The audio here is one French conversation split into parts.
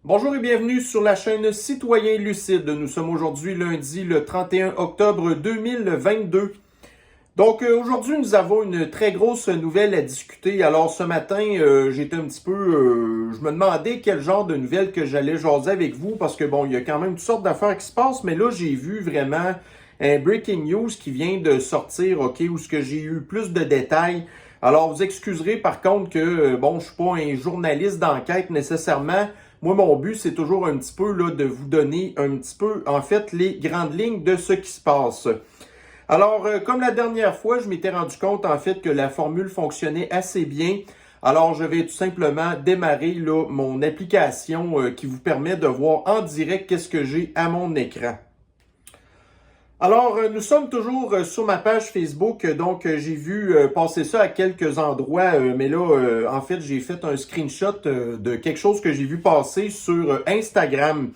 Bonjour et bienvenue sur la chaîne Citoyen Lucide. Nous sommes aujourd'hui lundi le 31 octobre 2022. Donc aujourd'hui nous avons une très grosse nouvelle à discuter. Alors ce matin j'étais un petit peu, je me demandais quel genre de nouvelles que j'allais jaser avec vous parce que bon il y a quand même toutes sortes d'affaires qui se passent, mais là j'ai vu vraiment un breaking news qui vient de sortir, ok, où ce que j'ai eu plus de détails. Alors vous excuserez par contre que bon je suis pas un journaliste d'enquête nécessairement. Moi, mon but, c'est toujours un petit peu là, de vous donner un petit peu, en fait, les grandes lignes de ce qui se passe. Alors, comme la dernière fois, je m'étais rendu compte, en fait, que la formule fonctionnait assez bien. Alors, je vais tout simplement démarrer là, mon application qui vous permet de voir en direct qu'est-ce que j'ai à mon écran. Alors, nous sommes toujours sur ma page Facebook, donc j'ai vu passer ça à quelques endroits, mais là, en fait, j'ai fait un screenshot de quelque chose que j'ai vu passer sur Instagram.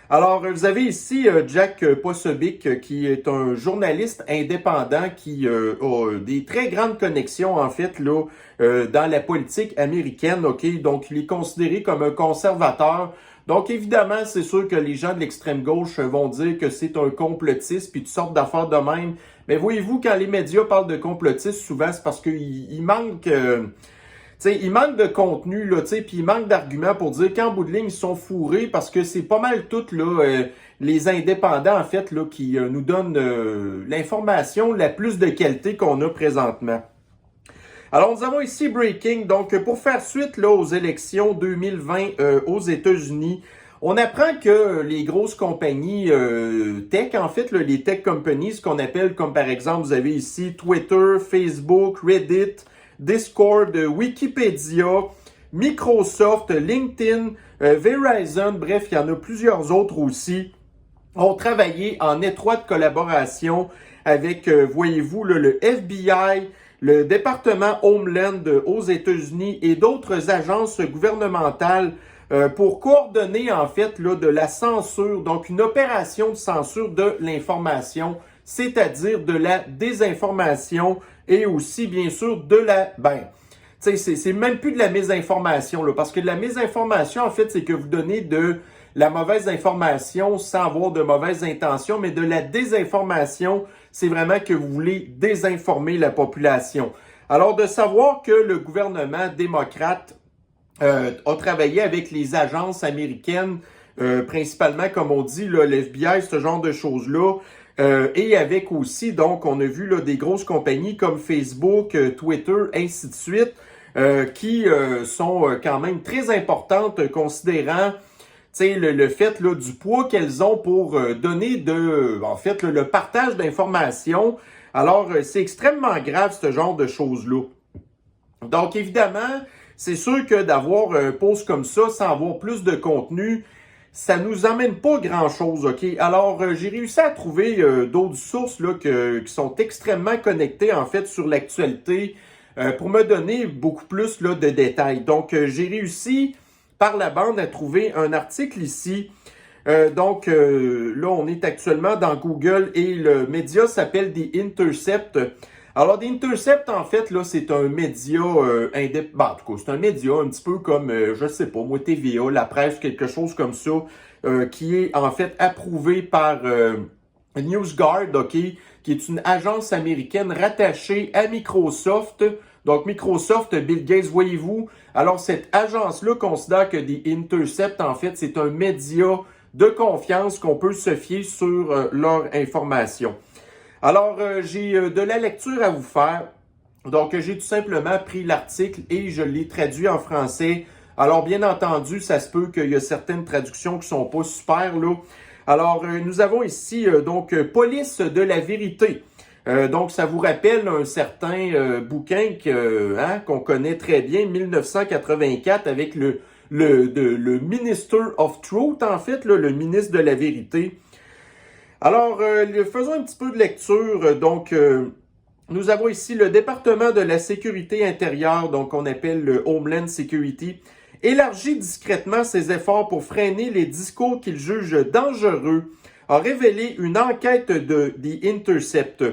Alors, vous avez ici Jack Posobiec, qui est un journaliste indépendant qui a des très grandes connexions, en fait, là, dans la politique américaine, ok? Donc, il est considéré comme un conservateur. Donc, évidemment, c'est sûr que les gens de l'extrême gauche vont dire que c'est un complotiste, puis toutes sortes d'affaires de même. Mais voyez-vous, quand les médias parlent de complotistes, souvent, c'est parce qu'il manque... il manque de contenu, là, puis il manque d'arguments pour dire qu'en bout de ligne, ils sont fourrés parce que c'est pas mal tout là, les indépendants, en fait, là, qui nous donnent l'information la plus de qualité qu'on a présentement. Alors, nous avons ici Breaking. Donc, pour faire suite là, aux élections 2020 aux États-Unis, on apprend que les grosses compagnies tech, en fait, là, les tech companies, qu'on appelle comme par exemple, vous avez ici Twitter, Facebook, Reddit, Discord, Wikipédia, Microsoft, LinkedIn, Verizon, bref, il y en a plusieurs autres aussi, ont travaillé en étroite collaboration avec, voyez-vous, là, le FBI, le département Homeland aux États-Unis et d'autres agences gouvernementales pour coordonner en fait là, de la censure, donc une opération de censure de l'information, c'est-à-dire de la désinformation et aussi bien sûr de la... c'est même plus de la mésinformation, là, parce que de la mésinformation, en fait, c'est que vous donnez de la mauvaise information sans avoir de mauvaises intentions, mais de la désinformation, c'est vraiment que vous voulez désinformer la population. Alors, de savoir que le gouvernement démocrate a travaillé avec les agences américaines, principalement, comme on dit, là, l'FBI, ce genre de choses-là, et avec aussi, donc, on a vu là, des grosses compagnies comme Facebook, Twitter, ainsi de suite, qui sont quand même très importantes, considérant le fait là, du poids qu'elles ont pour donner en fait, le partage d'informations. Alors, c'est extrêmement grave, ce genre de choses-là. Donc, évidemment, c'est sûr que d'avoir un post comme ça, sans avoir plus de contenu, ça nous amène pas grand-chose, ok? Alors, j'ai réussi à trouver d'autres sources là, qui sont extrêmement connectées, en fait, sur l'actualité, pour me donner beaucoup plus là, de détails. Donc, j'ai réussi par la bande à trouver un article ici. Donc, là, on est actuellement dans Google et le média s'appelle The Intercept. Alors, The Intercept, en fait, là, c'est un média indépendant. En tout cas, c'est un média un petit peu comme, je sais pas, moi, TVA, la presse, quelque chose comme ça, qui est en fait approuvé par NewsGuard, ok, qui est une agence américaine rattachée à Microsoft. Donc, Microsoft, Bill Gates, voyez-vous. Alors, cette agence-là considère que The Intercept, en fait, c'est un média de confiance qu'on peut se fier sur leur information. Alors, j'ai de la lecture à vous faire. Donc, j'ai tout simplement pris l'article et je l'ai traduit en français. Alors, bien entendu, ça se peut qu'il y a certaines traductions qui sont pas super, là. Alors, nous avons ici, donc, Police de la vérité. Donc, ça vous rappelle un certain bouquin qu'on connaît très bien, 1984, avec le Minister of Truth, en fait, là, le ministre de la vérité. Alors, faisons un petit peu de lecture. Donc, nous avons ici le département de la sécurité intérieure, donc qu'on appelle le Homeland Security, élargit discrètement ses efforts pour freiner les discours qu'il juge dangereux, a révélé une enquête de The Intercept.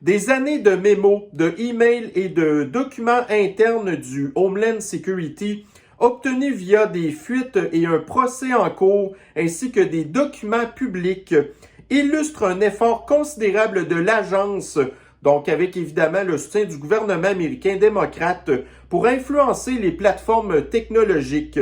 Des années de mémos, de emails et de documents internes du Homeland Security obtenus via des fuites et un procès en cours, ainsi que des documents publics, illustrent un effort considérable de l'agence, donc avec évidemment le soutien du gouvernement américain démocrate, pour influencer les plateformes technologiques.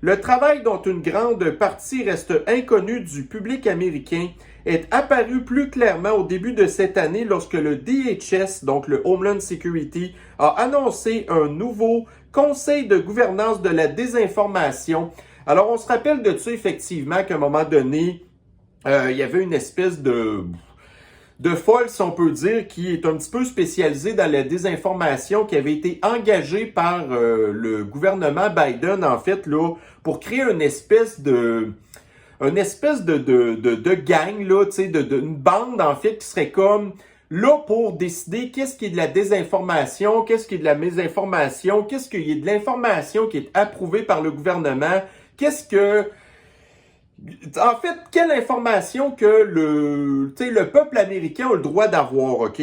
Le travail dont une grande partie reste inconnue du public américain est apparu plus clairement au début de cette année lorsque le DHS, donc le Homeland Security, a annoncé un nouveau conseil de gouvernance de la désinformation. Alors, on se rappelle de ça effectivement qu'à un moment donné, il y avait une espèce de folle, si on peut dire, qui est un petit peu spécialisée dans la désinformation, qui avait été engagée par le gouvernement Biden, en fait, là, pour créer une espèce de gang, là, tu sais, une bande, en fait, qui serait comme là pour décider qu'est-ce qui est de la désinformation, qu'est-ce qui est de la mésinformation, qu'est-ce qui est de l'information qui est approuvée par le gouvernement, en fait, quelle information que le peuple américain a le droit d'avoir, OK?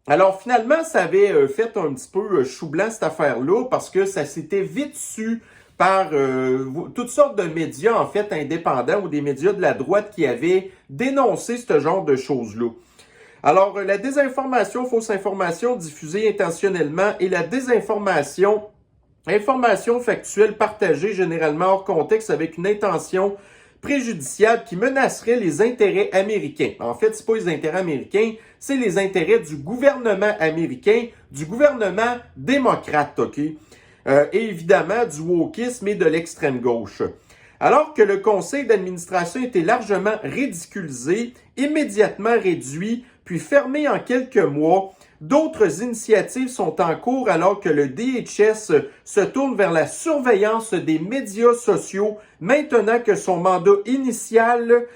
Alors, finalement, ça avait fait un petit peu chou blanc, cette affaire-là, parce que ça s'était vite su par toutes sortes de médias, en fait, indépendants ou des médias de la droite qui avaient dénoncé ce genre de choses-là. Alors, la désinformation, fausse information diffusée intentionnellement et la désinformation, information factuelle partagée généralement hors contexte avec une intention préjudiciable qui menacerait les intérêts américains. En fait, c'est pas les intérêts américains, c'est les intérêts du gouvernement américain, du gouvernement démocrate, OK? Et évidemment, du wokisme et de l'extrême gauche. Alors que le conseil d'administration était largement ridiculisé, immédiatement réduit, puis fermé en quelques mois, d'autres initiatives sont en cours alors que le DHS se tourne vers la surveillance des médias sociaux maintenant que son mandat initial,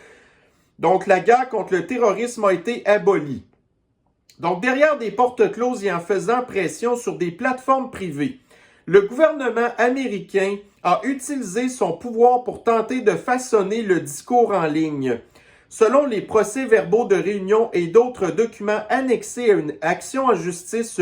donc la guerre contre le terrorisme, a été aboli. Donc derrière des portes closes et en faisant pression sur des plateformes privées, le gouvernement américain a utilisé son pouvoir pour tenter de façonner le discours en ligne. Selon les procès-verbaux de réunion et d'autres documents annexés à une action en justice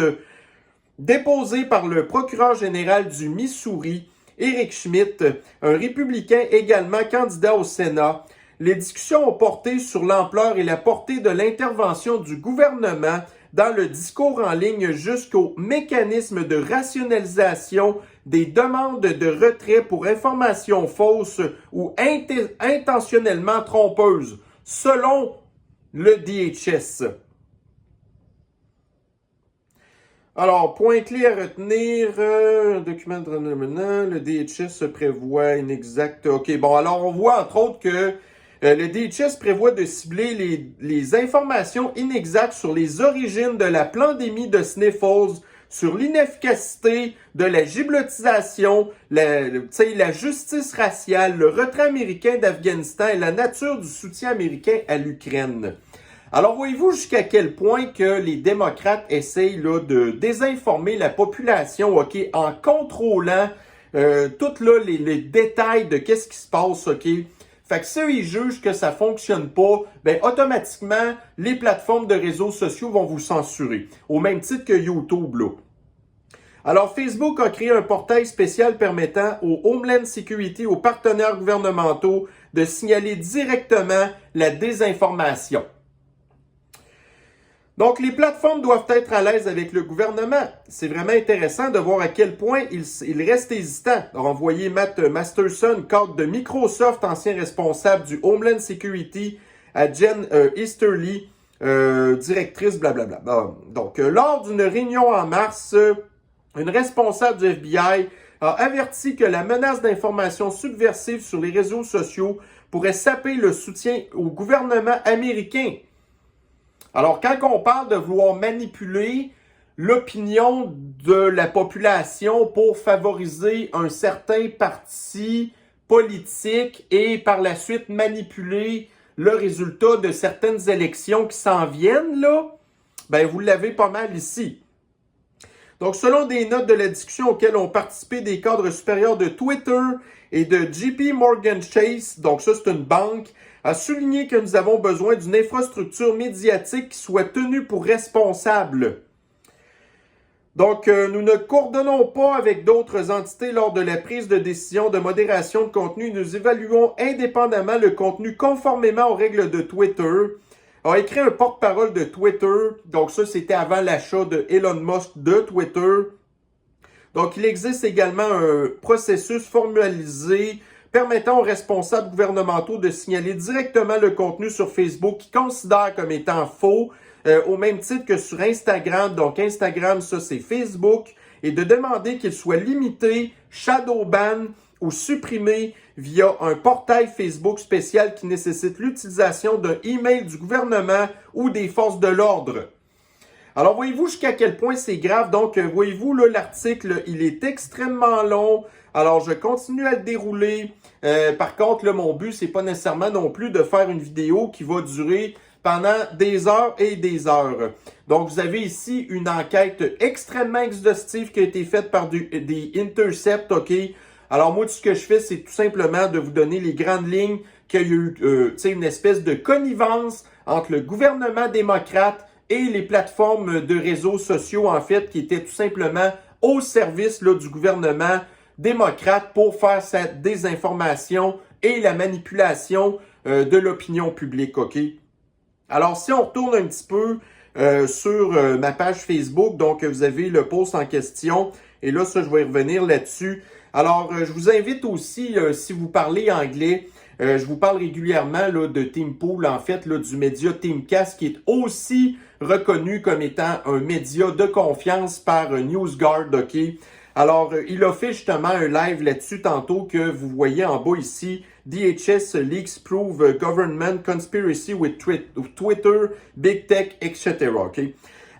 déposée par le procureur général du Missouri, Eric Schmidt, un républicain également candidat au Sénat, les discussions ont porté sur l'ampleur et la portée de l'intervention du gouvernement dans le discours en ligne jusqu'au mécanisme de rationalisation des demandes de retrait pour informations fausses ou intentionnellement trompeuses, selon le DHS. Alors, point clé à retenir, document de renouvellement, le DHS prévoit une exacte... OK, bon, alors on voit entre autres que le DHS prévoit de cibler les informations inexactes sur les origines de la pandémie de sniffles, sur l'inefficacité de la giblotisation, la justice raciale, le retrait américain d'Afghanistan et la nature du soutien américain à l'Ukraine. Alors, voyez-vous jusqu'à quel point que les démocrates essayent là, de désinformer la population, OK, en contrôlant tous les détails de qu'est-ce qui se passe, OK? Fait que si ils jugent que ça fonctionne pas, ben automatiquement, les plateformes de réseaux sociaux vont vous censurer, au même titre que YouTube, là. Alors, Facebook a créé un portail spécial permettant au Homeland Security, aux partenaires gouvernementaux, de signaler directement la désinformation. Donc, les plateformes doivent être à l'aise avec le gouvernement. C'est vraiment intéressant de voir à quel point il reste hésitant. Alors, on voyait Matt Masterson, cadre de Microsoft, ancien responsable du Homeland Security, à Jen Easterly, directrice, blablabla. Donc, lors d'une réunion en mars, une responsable du FBI a averti que la menace d'informations subversives sur les réseaux sociaux pourrait saper le soutien au gouvernement américain. Alors, quand on parle de vouloir manipuler l'opinion de la population pour favoriser un certain parti politique et par la suite manipuler le résultat de certaines élections qui s'en viennent, là, ben vous l'avez pas mal ici. Donc, selon des notes de la discussion auxquelles ont participé des cadres supérieurs de Twitter et de JP Morgan Chase, donc ça c'est une banque, a souligné que nous avons besoin d'une infrastructure médiatique qui soit tenue pour responsable. Donc, nous ne coordonnons pas avec d'autres entités lors de la prise de décision de modération de contenu. Nous évaluons indépendamment le contenu conformément aux règles de Twitter. A écrit un porte-parole de Twitter. Donc, ça, c'était avant l'achat de Elon Musk de Twitter. Donc, il existe également un processus formalisé permettant aux responsables gouvernementaux de signaler directement le contenu sur Facebook qu'ils considèrent comme étant faux, au même titre que sur Instagram. Donc, Instagram, ça, c'est Facebook. Et de demander qu'il soit limité, shadowban ou supprimé via un portail Facebook spécial qui nécessite l'utilisation d'un email du gouvernement ou des forces de l'ordre. Alors, voyez-vous jusqu'à quel point c'est grave. Donc, voyez-vous, là, l'article, il est extrêmement long. Alors, je continue à le dérouler. Par contre, là, mon but, c'est pas nécessairement non plus de faire une vidéo qui va durer pendant des heures et des heures. Donc, vous avez ici une enquête extrêmement exhaustive qui a été faite par des Intercept, OK? Alors, moi, tout ce que je fais, c'est tout simplement de vous donner les grandes lignes qu'il y a eu, une espèce de connivence entre le gouvernement démocrate et les plateformes de réseaux sociaux, en fait, qui étaient tout simplement au service là, du gouvernement démocrate pour faire cette désinformation et la manipulation de l'opinion publique, OK? Alors, si on retourne un petit peu sur ma page Facebook, donc vous avez le post en question, et là, ça, je vais y revenir là-dessus. Alors, je vous invite aussi, si vous parlez anglais, je vous parle régulièrement là, de Timpool, en fait, là, du média Timcast, qui est aussi reconnu comme étant un média de confiance par NewsGuard, OK? Alors, il a fait justement un live là-dessus tantôt que vous voyez en bas ici. DHS leaks prove government conspiracy with Twitter, Big Tech, etc. OK?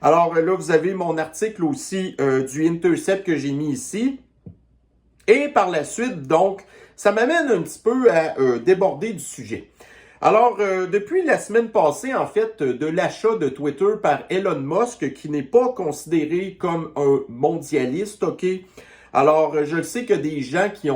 Alors là, vous avez mon article aussi du Intercept que j'ai mis ici. Et par la suite, donc, ça m'amène un petit peu à déborder du sujet. Alors, depuis la semaine passée, en fait, de l'achat de Twitter par Elon Musk, qui n'est pas considéré comme un mondialiste, OK? Alors, je sais qu'il y a des gens qui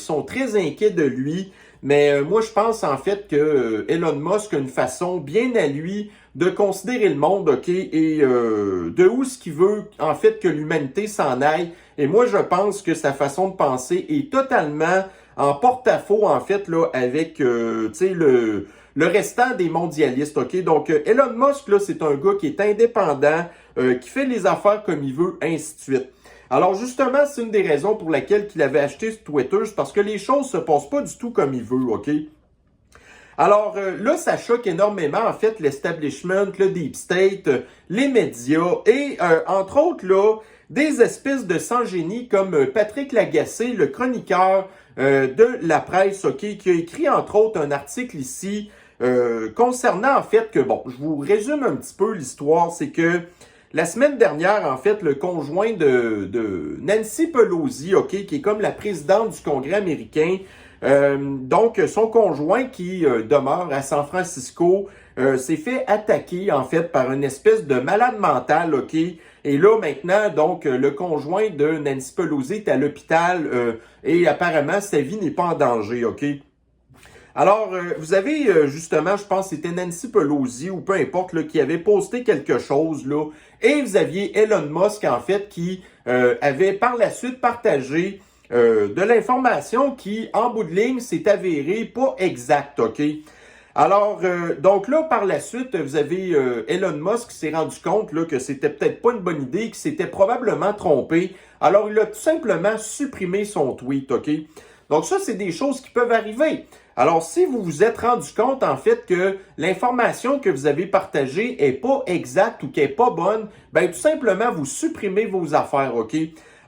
sont très inquiets de lui, mais moi, je pense en fait que Elon Musk a une façon bien à lui de considérer le monde, OK? Et de où ce qu'il veut, en fait, que l'humanité s'en aille. Et moi, je pense que sa façon de penser est totalement en porte-à-faux, en fait, là, avec, le restant des mondialistes, OK? Donc, Elon Musk, là, c'est un gars qui est indépendant, qui fait les affaires comme il veut, ainsi de suite. Alors, justement, c'est une des raisons pour laquelle il avait acheté ce Twitter, c'est parce que les choses se passent pas du tout comme il veut, OK? Alors, là, ça choque énormément, en fait, l'establishment, le Deep State, les médias et, entre autres, là, des espèces de sans-génie comme Patrick Lagacé, le chroniqueur de la presse, OK, qui a écrit, entre autres, un article ici concernant, en fait, que, bon, je vous résume un petit peu l'histoire, c'est que la semaine dernière, en fait, le conjoint de Nancy Pelosi, OK, qui est comme la présidente du Congrès américain, donc son conjoint qui demeure à San Francisco s'est fait attaquer, en fait, par une espèce de malade mental, OK? Et là, maintenant, donc, le conjoint de Nancy Pelosi est à l'hôpital et apparemment, sa vie n'est pas en danger, OK? Alors, vous avez justement, je pense que c'était Nancy Pelosi ou peu importe, là, qui avait posté quelque chose, là, et vous aviez Elon Musk, en fait, qui avait par la suite partagé de l'information qui, en bout de ligne, s'est avérée pas exacte, OK? Alors, donc là, par la suite, vous avez Elon Musk qui s'est rendu compte là, que c'était peut-être pas une bonne idée, qu'il s'était probablement trompé. Alors, il a tout simplement supprimé son tweet, OK? Donc ça, c'est des choses qui peuvent arriver. Alors, si vous vous êtes rendu compte, en fait, que l'information que vous avez partagée est pas exacte ou qu'elle est pas bonne, ben tout simplement, vous supprimez vos affaires, OK?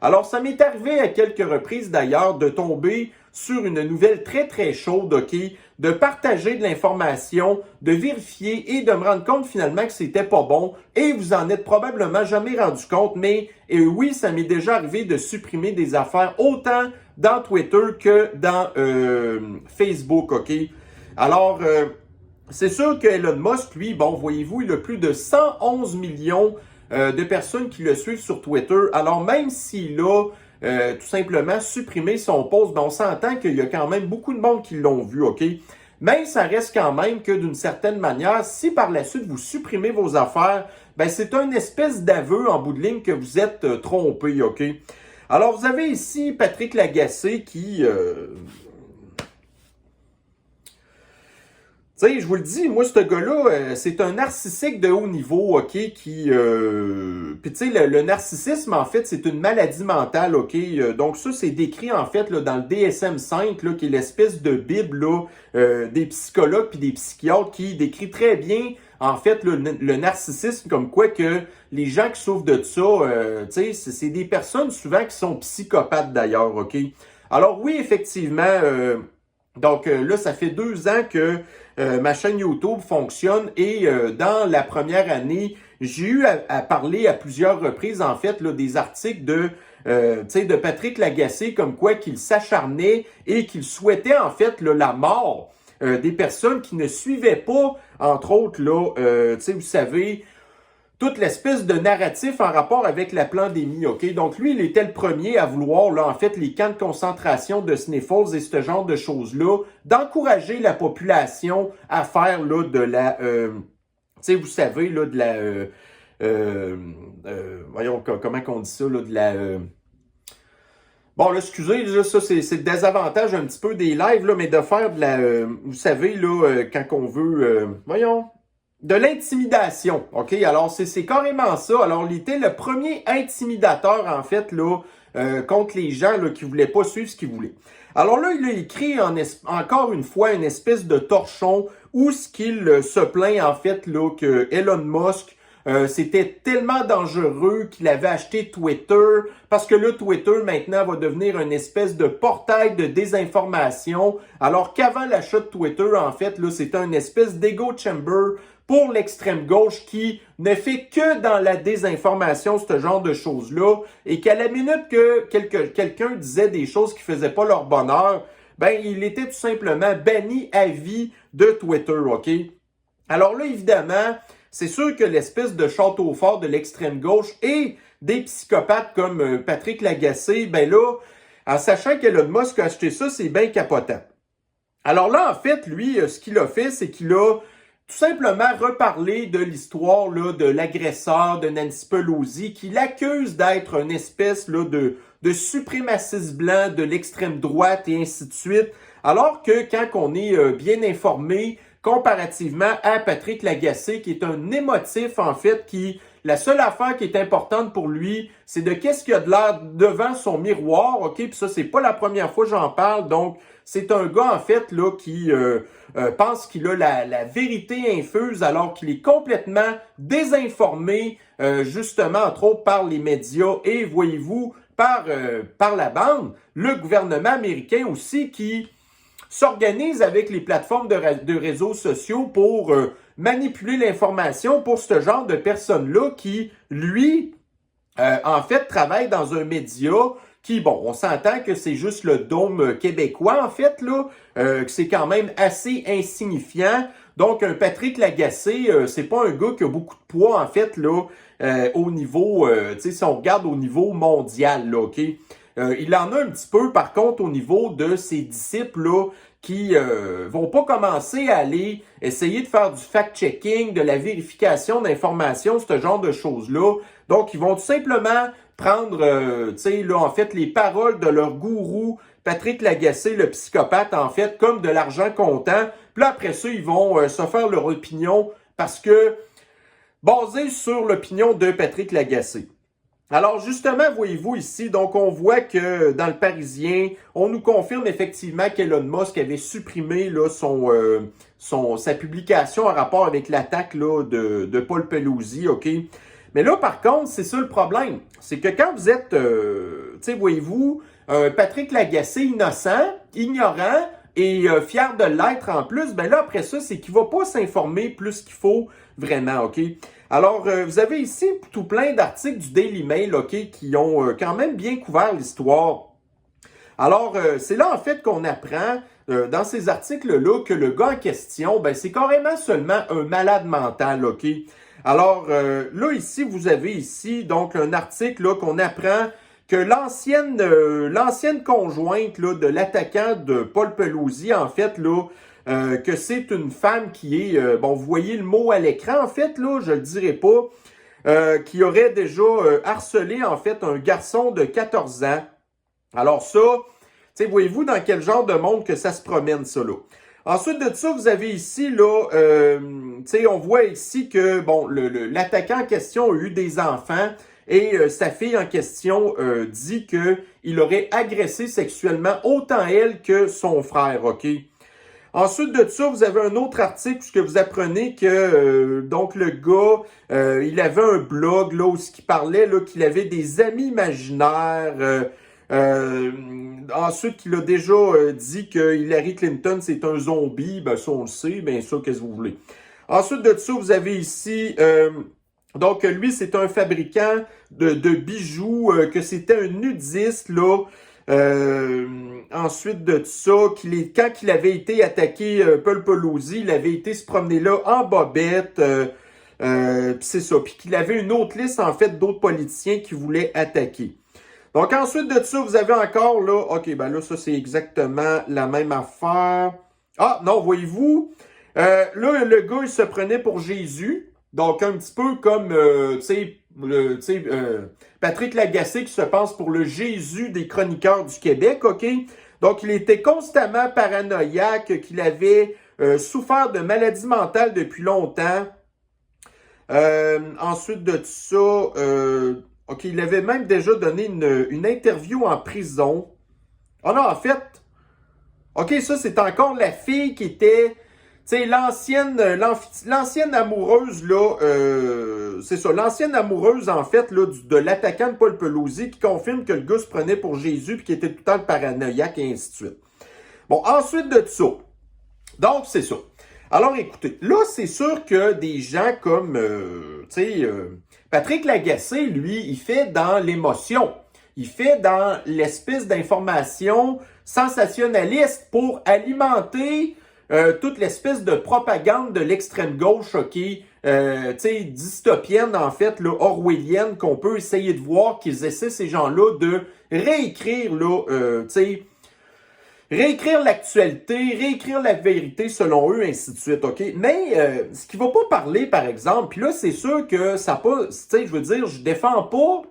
Alors, ça m'est arrivé à quelques reprises, d'ailleurs, de tomber sur une nouvelle très, très chaude, OK? De partager de l'information, de vérifier et de me rendre compte finalement que c'était pas bon. Et vous en êtes probablement jamais rendu compte, mais oui, ça m'est déjà arrivé de supprimer des affaires autant dans Twitter que dans Facebook, OK? Alors, c'est sûr que Elon Musk, lui, bon, voyez-vous, il a plus de 111 millions de personnes qui le suivent sur Twitter. Alors, même s'il a tout simplement supprimé son post, ben, on s'entend qu'il y a quand même beaucoup de monde qui l'ont vu, OK? mais ça reste quand même que d'une certaine manière, si par la suite vous supprimez vos affaires, ben c'est une espèce d'aveu en bout de ligne que vous êtes trompé, OK? Alors, vous avez ici Patrick Lagacé qui... Tu sais, je vous le dis, moi, ce gars-là, c'est un narcissique de haut niveau, OK, qui... Puis, tu sais, le narcissisme, en fait, c'est une maladie mentale, OK? Donc, ça, c'est décrit, en fait, là, dans le DSM-5, là, qui est l'espèce de bible, là, des psychologues puis des psychiatres qui décrit très bien, en fait, le narcissisme, comme quoi que les gens qui souffrent de ça, tu sais, c'est des personnes, souvent, qui sont psychopathes, d'ailleurs, OK? Alors, oui, effectivement... Donc là, ça fait 2 ans que ma chaîne YouTube fonctionne et dans la première année, j'ai eu à parler à plusieurs reprises, en fait, là, des articles de Patrick Lagacé, comme quoi qu'il s'acharnait et qu'il souhaitait, en fait, là, la mort des personnes qui ne suivaient pas, entre autres, là, vous savez, toute l'espèce de narratif en rapport avec la pandémie, OK? Donc, lui, il était le premier à vouloir, là, en fait, les camps de concentration de Sniffles et ce genre de choses-là, d'encourager la population à faire, là, de la... vous savez, là, de la... voyons, comment qu'on dit ça, là, de la... Bon, là, excusez, là, ça, c'est le désavantage un petit peu des lives, là, mais de faire de la... vous savez, là, quand on veut... voyons... De l'intimidation, OK? Alors, c'est carrément ça. Alors, il était le premier intimidateur, en fait, là, contre les gens là, qui ne voulaient pas suivre ce qu'ils voulaient. Alors là, il a écrit encore une fois une espèce de torchon où ce qu'il se plaint, en fait, là, que Elon Musk, c'était tellement dangereux qu'il avait acheté Twitter, parce que là, Twitter, maintenant, va devenir une espèce de portail de désinformation, alors qu'avant l'achat de Twitter, en fait, là, c'était une espèce d'ego chamber pour l'extrême gauche qui ne fait que dans la désinformation, ce genre de choses-là, et qu'à la minute que quelqu'un disait des choses qui faisaient pas leur bonheur, ben, il était tout simplement banni à vie de Twitter, OK? Alors là, évidemment, c'est sûr que l'espèce de château fort de l'extrême gauche et des psychopathes comme Patrick Lagacé, ben là, en sachant qu'Elon Musk a acheté ça, c'est bien capotant. Alors là, en fait, lui, ce qu'il a fait, c'est qu'il a tout simplement reparlé de l'histoire là, de l'agresseur de Nancy Pelosi qui l'accuse d'être une espèce là, de suprémaciste blanc de l'extrême droite et ainsi de suite. Alors que quand on est bien informé, comparativement à Patrick Lagacé, qui est un émotif en fait, qui la seule affaire qui est importante pour lui, c'est de qu'est-ce qu'il y a de l'air devant son miroir, OK? Puis ça, c'est pas la première fois que j'en parle, donc c'est un gars, en fait, là, qui pense qu'il a la vérité infuse alors qu'il est complètement désinformé, justement, entre autres, par les médias et, voyez-vous, par la bande. Le gouvernement américain aussi qui s'organise avec les plateformes de réseaux sociaux pour manipuler l'information pour ce genre de personnes-là qui, lui, en fait, travaille dans un média qui, bon, on s'entend que c'est juste le Dôme québécois, en fait, là, que c'est quand même assez insignifiant. Donc, un Patrick Lagacé, c'est pas un gars qui a beaucoup de poids, en fait, là, au niveau, tu sais, si on regarde au niveau mondial, là, OK? Il en a un petit peu, par contre, au niveau de ses disciples, là, qui vont pas commencer à aller essayer de faire du fact-checking, de la vérification d'informations, ce genre de choses-là. Donc, ils vont tout simplement prendre, tu sais, là, en fait, les paroles de leur gourou, Patrick Lagacé, le psychopathe, en fait, comme de l'argent comptant. Puis là, après ça, ils vont se faire leur opinion parce que, basé sur l'opinion de Patrick Lagacé. Alors justement, voyez-vous ici, donc on voit que dans le Parisien, on nous confirme effectivement qu'Elon Musk avait supprimé là, sa publication en rapport avec l'attaque là, de Paul Pelosi, OK? Mais là, par contre, c'est ça le problème. C'est que quand vous êtes, tu sais, voyez-vous, Patrick Lagacé innocent, ignorant et fier de l'être en plus, ben là, après ça, c'est qu'il va pas s'informer plus qu'il faut vraiment, OK? Alors, vous avez ici tout plein d'articles du Daily Mail, OK, qui ont quand même bien couvert l'histoire. Alors, c'est là, en fait, qu'on apprend dans ces articles-là que le gars en question, ben, c'est carrément seulement un malade mental, OK? Alors, là, ici, vous avez ici, donc, un article là qu'on apprend que l'ancienne conjointe là, de l'attaquant de Paul Pelosi, en fait, là, que c'est une femme qui est, bon, vous voyez le mot à l'écran, en fait, là, je le dirai pas, qui aurait déjà harcelé, en fait, un garçon de 14 ans. Alors ça, tu sais, voyez-vous dans quel genre de monde que ça se promène, ça, là. Ensuite de ça, vous avez ici, là, tu sais, on voit ici que, bon, l'attaquant en question a eu des enfants et sa fille en question dit qu'il aurait agressé sexuellement autant elle que son frère, OK? Ensuite de ça, vous avez un autre article où vous apprenez que donc le gars, il avait un blog là où il parlait là qu'il avait des amis imaginaires. Ensuite, qu'il a déjà dit que Hillary Clinton c'est un zombie. Ben ça on le sait, bien ça qu'est-ce que vous voulez. Ensuite de ça, vous avez ici donc lui c'est un fabricant de bijoux, que c'était un nudiste là. Ensuite de ça, quand il avait été attaqué Paul Pelosi, il avait été se promener là en bobette, puis c'est ça. Puis qu'il avait une autre liste en fait d'autres politiciens qui voulaient attaquer. Donc ensuite de ça, vous avez encore là, ok, ben là ça c'est exactement la même affaire. Ah non, voyez-vous, là le gars il se prenait pour Jésus, donc un petit peu comme, tu sais, Patrick Lagacé qui se pense pour le Jésus des chroniqueurs du Québec, OK? Donc, il était constamment paranoïaque, qu'il avait souffert de maladies mentales depuis longtemps. Ensuite de ça, OK, il avait même déjà donné une interview en prison. Oh non, en fait, OK, ça, c'est encore la fille qui était... Tu sais, l'ancienne amoureuse, là, c'est ça, l'ancienne amoureuse, en fait, là, de l'attaquant de Paul Pelosi, qui confirme que le gars se prenait pour Jésus, puis qui était tout le temps paranoïaque, et ainsi de suite. Bon, ensuite de ça, donc, c'est ça. Alors, écoutez, là, c'est sûr que des gens comme, tu sais, Patrick Lagacé, lui, il fait dans l'émotion. Il fait dans l'espèce d'information sensationnaliste pour alimenter toute l'espèce de propagande de l'extrême gauche, OK, tu sais, dystopienne, en fait, là, orwellienne, qu'on peut essayer de voir qu'ils essaient, ces gens-là, de réécrire, là, tu sais, réécrire l'actualité, réécrire la vérité selon eux, ainsi de suite, OK? Mais ce qui va pas parler, par exemple, puis là, c'est sûr que ça pas, tu sais, je veux dire, je défends pas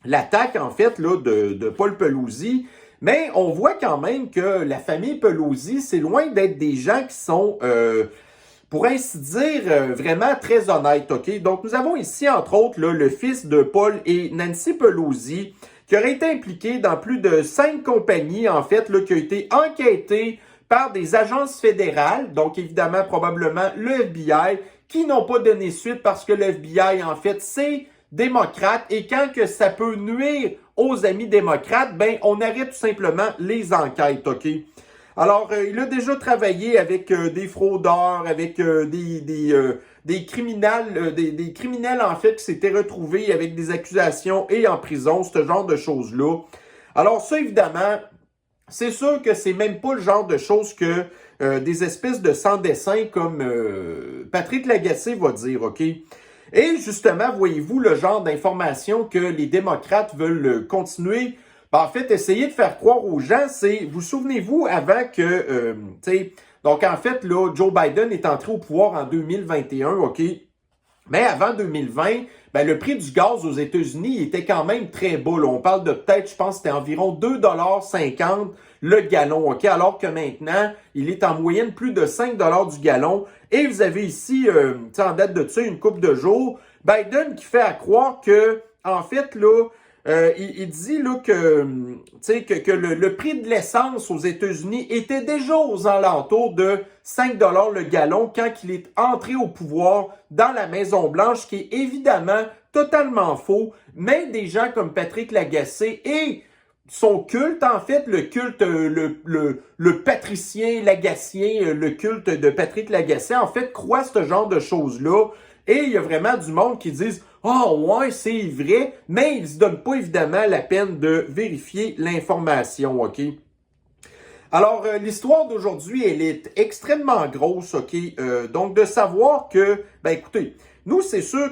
l'attaque, en fait, là, de Paul Pelosi, mais on voit quand même que la famille Pelosi, c'est loin d'être des gens qui sont, pour ainsi dire, vraiment très honnêtes, OK? Donc, nous avons ici, entre autres, là, le fils de Paul et Nancy Pelosi, qui aurait été impliqué dans plus de 5 compagnies, en fait, là, qui ont été enquêtées par des agences fédérales, donc évidemment, probablement le FBI, qui n'ont pas donné suite parce que le FBI, en fait, c'est démocrate, et quand que ça peut nuire aux amis démocrates, ben on arrête tout simplement les enquêtes, OK? Alors, il a déjà travaillé avec des fraudeurs, avec des criminels, des criminels en fait qui s'étaient retrouvés avec des accusations et en prison, ce genre de choses-là. Alors ça, évidemment, c'est sûr que c'est même pas le genre de choses que des espèces de sans-dessin comme Patrick Lagacé va dire, OK? Et justement, voyez-vous le genre d'information que les démocrates veulent continuer. Ben, en fait, essayer de faire croire aux gens, c'est, vous souvenez-vous, avant que, tu sais, donc en fait, là, Joe Biden est entré au pouvoir en 2021, OK? Mais avant 2020, ben, le prix du gaz aux États-Unis était quand même très bas. Là. On parle de peut-être, je pense, c'était environ 2,50 $ le gallon, OK? Alors que maintenant, il est en moyenne plus de 5 $ du gallon. Et vous avez ici, en date de ça, une couple de jours, Biden qui fait à croire que, en fait, là, il dit là, que le prix de l'essence aux États-Unis était déjà aux alentours de 5 $ le gallon quand il est entré au pouvoir dans la Maison-Blanche, qui est évidemment totalement faux. Mais des gens comme Patrick Lagacé et son culte, en fait, le culte, le patricien lagacien, le culte de Patrick Lagacé, en fait, croient ce genre de choses-là. Et il y a vraiment du monde qui disent « Oh ouais, c'est vrai », mais ils ne se donnent pas évidemment la peine de vérifier l'information, OK? Alors, l'histoire d'aujourd'hui, elle est extrêmement grosse, OK? Donc, de savoir que, ben écoutez, nous, c'est sûr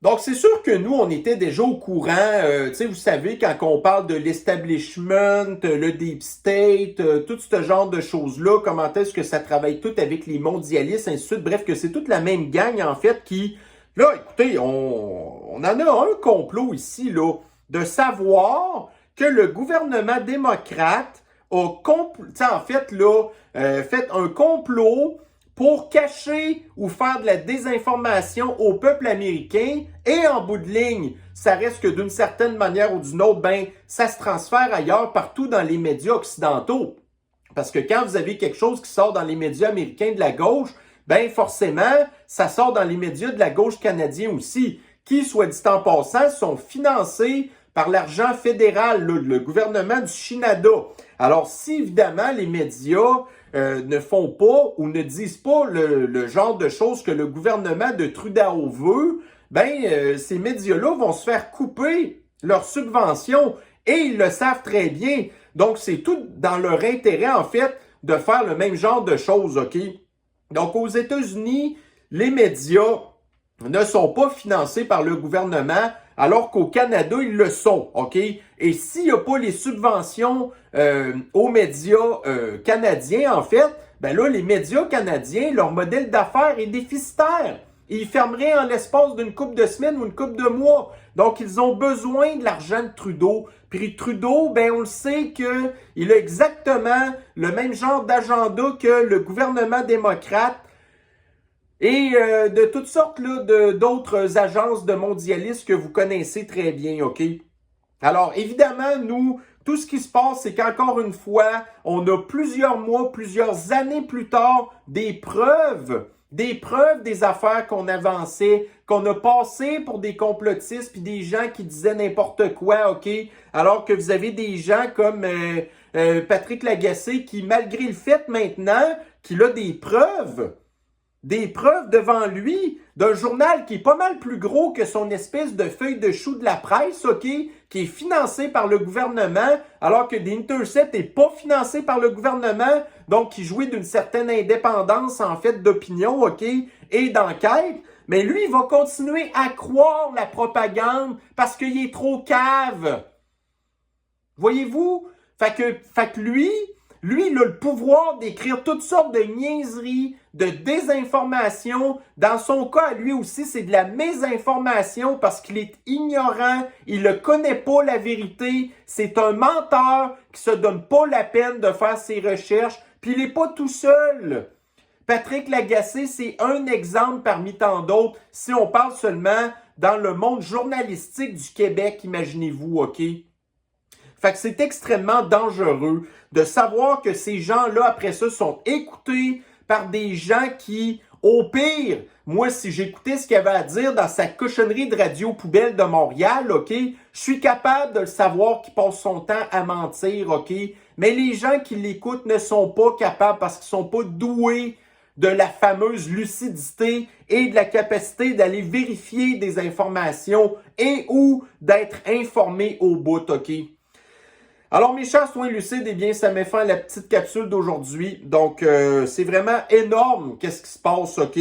Donc, c'est sûr que nous, on était déjà au courant. Tu sais, vous savez, quand on parle de l'establishment, le deep state, tout ce genre de choses-là, comment est-ce que ça travaille tout avec les mondialistes, ainsi de suite. Bref, que c'est toute la même gang, en fait, qui... Là, écoutez, on en a un complot ici, là, de savoir que le gouvernement démocrate a, en fait, là, fait un complot pour cacher ou faire de la désinformation au peuple américain. Et en bout de ligne, ça reste que d'une certaine manière ou d'une autre, ben, ça se transfère ailleurs, partout dans les médias occidentaux. Parce que quand vous avez quelque chose qui sort dans les médias américains de la gauche, ben forcément, ça sort dans les médias de la gauche canadienne aussi, qui, soit dit en passant, sont financés par l'argent fédéral, le gouvernement du Canada. Alors, si évidemment les médias ne font pas ou ne disent pas le genre de choses que le gouvernement de Trudeau veut, ben ces médias-là vont se faire couper leurs subventions et ils le savent très bien. Donc, c'est tout dans leur intérêt, en fait, de faire le même genre de choses, OK? Donc, aux États-Unis, les médias ne sont pas financés par le gouvernement, alors qu'au Canada, ils le sont, OK? Et s'il n'y a pas les subventions aux médias canadiens, en fait, ben là, les médias canadiens, leur modèle d'affaires est déficitaire. Ils fermeraient en l'espace d'une couple de semaines ou une couple de mois. Donc, ils ont besoin de l'argent de Trudeau. Puis Trudeau, ben on le sait qu'il a exactement le même genre d'agenda que le gouvernement démocrate et de toutes sortes là, d'autres agences de mondialistes que vous connaissez très bien, OK? Alors, évidemment, nous, tout ce qui se passe, c'est qu'encore une fois, on a plusieurs mois, plusieurs années plus tard, des preuves des affaires qu'on avançait, qu'on a passées pour des complotistes, puis des gens qui disaient n'importe quoi, OK? Alors que vous avez des gens comme Patrick Lagacé qui, malgré le fait maintenant qu'il a des preuves devant lui d'un journal qui est pas mal plus gros que son espèce de feuille de chou de la presse, OK, qui est financé par le gouvernement, alors que The Intercept n'est pas financé par le gouvernement, donc qui jouit d'une certaine indépendance, en fait, d'opinion, OK, et d'enquête. Mais lui, il va continuer à croire la propagande parce qu'il est trop cave. Voyez-vous? Fait que lui, il a le pouvoir d'écrire toutes sortes de niaiseries, de désinformation. Dans son cas, lui aussi, c'est de la mésinformation parce qu'il est ignorant, il ne connaît pas la vérité. C'est un menteur qui se donne pas la peine de faire ses recherches. Puis il n'est pas tout seul. Patrick Lagacé, c'est un exemple parmi tant d'autres. Si on parle seulement dans le monde journalistique du Québec, imaginez-vous, OK? Fait que c'est extrêmement dangereux de savoir que ces gens-là, après ça, sont écoutés par des gens qui, au pire, moi, si j'écoutais ce qu'il avait à dire dans sa cochonnerie de radio poubelle de Montréal, OK, je suis capable de le savoir qu'il passe son temps à mentir, OK, mais les gens qui l'écoutent ne sont pas capables parce qu'ils sont pas doués de la fameuse lucidité et de la capacité d'aller vérifier des informations et ou d'être informés au bout, OK? Alors, mes chers soins lucides, eh bien, ça met fin à la petite capsule d'aujourd'hui. Donc, c'est vraiment énorme qu'est-ce qui se passe, OK?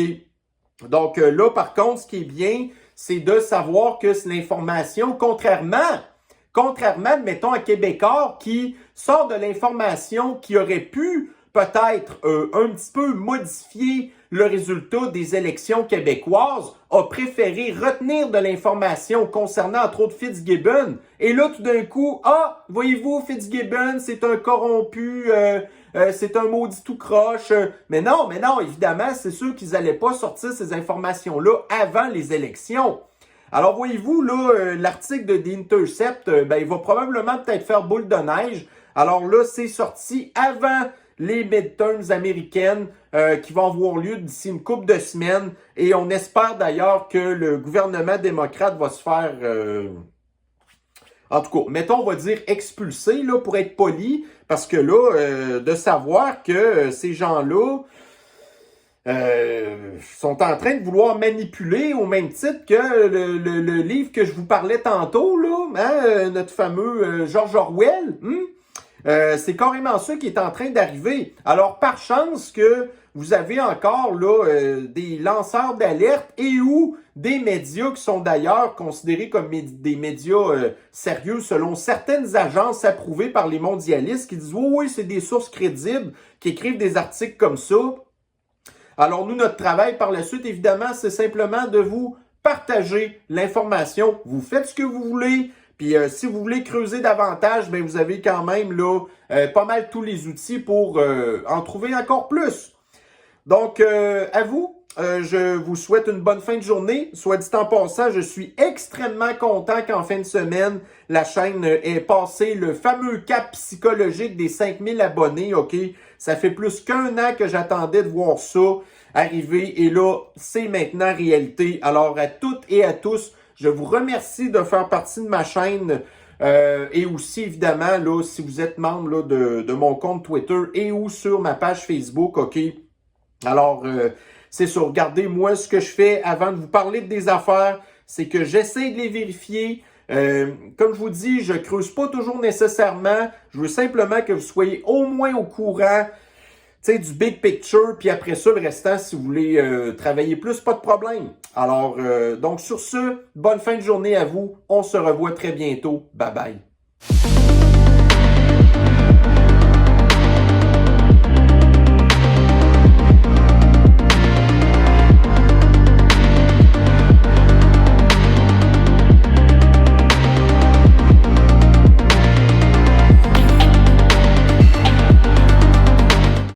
Donc, là, par contre, ce qui est bien, c'est de savoir que c'est l'information, contrairement, mettons, à Québécois qui sort de l'information qui aurait pu peut-être un petit peu modifier le résultat des élections québécoises, a préféré retenir de l'information concernant entre autres Fitzgibbon. Et là, tout d'un coup, voyez-vous, Fitzgibbon, c'est un corrompu, c'est un maudit tout croche. Mais non, évidemment, c'est sûr qu'ils n'allaient pas sortir ces informations-là avant les élections. Alors, voyez-vous, là, l'article de The Intercept, il va probablement peut-être faire boule de neige. Alors là, c'est sorti avant les midterms américaines qui vont avoir lieu d'ici une couple de semaines. Et on espère d'ailleurs que le gouvernement démocrate va se faire, en tout cas, mettons, on va dire expulser, là, pour être poli, parce que là, de savoir que ces gens-là sont en train de vouloir manipuler au même titre que le livre que je vous parlais tantôt, là, hein, notre fameux George Orwell, C'est carrément ça qui est en train d'arriver. Alors, par chance que vous avez encore là des lanceurs d'alerte et ou des médias qui sont d'ailleurs considérés comme des médias sérieux selon certaines agences approuvées par les mondialistes qui disent oui, oui, c'est des sources crédibles qui écrivent des articles comme ça. Alors nous, notre travail par la suite, évidemment, c'est simplement de vous partager l'information. Vous faites ce que vous voulez. Puis si vous voulez creuser davantage, ben vous avez quand même là pas mal tous les outils pour en trouver encore plus. Donc, à vous, je vous souhaite une bonne fin de journée. Soit dit en passant, je suis extrêmement content qu'en fin de semaine, la chaîne ait passé le fameux cap psychologique des 5000 abonnés, OK? Ça fait plus qu'1 an que j'attendais de voir ça arriver et là, c'est maintenant réalité. Alors, à toutes et à tous, je vous remercie de faire partie de ma chaîne et aussi, évidemment, là, si vous êtes membre là, de mon compte Twitter et ou sur ma page Facebook, OK? Alors, c'est ça. Regardez, moi, ce que je fais avant de vous parler de des affaires, c'est que j'essaie de les vérifier. Comme je vous dis, je creuse pas toujours nécessairement. Je veux simplement que vous soyez au moins au courant du big picture. Puis après ça, le restant, si vous voulez travailler plus, pas de problème. Alors, donc sur ce, bonne fin de journée à vous. On se revoit très bientôt. Bye bye.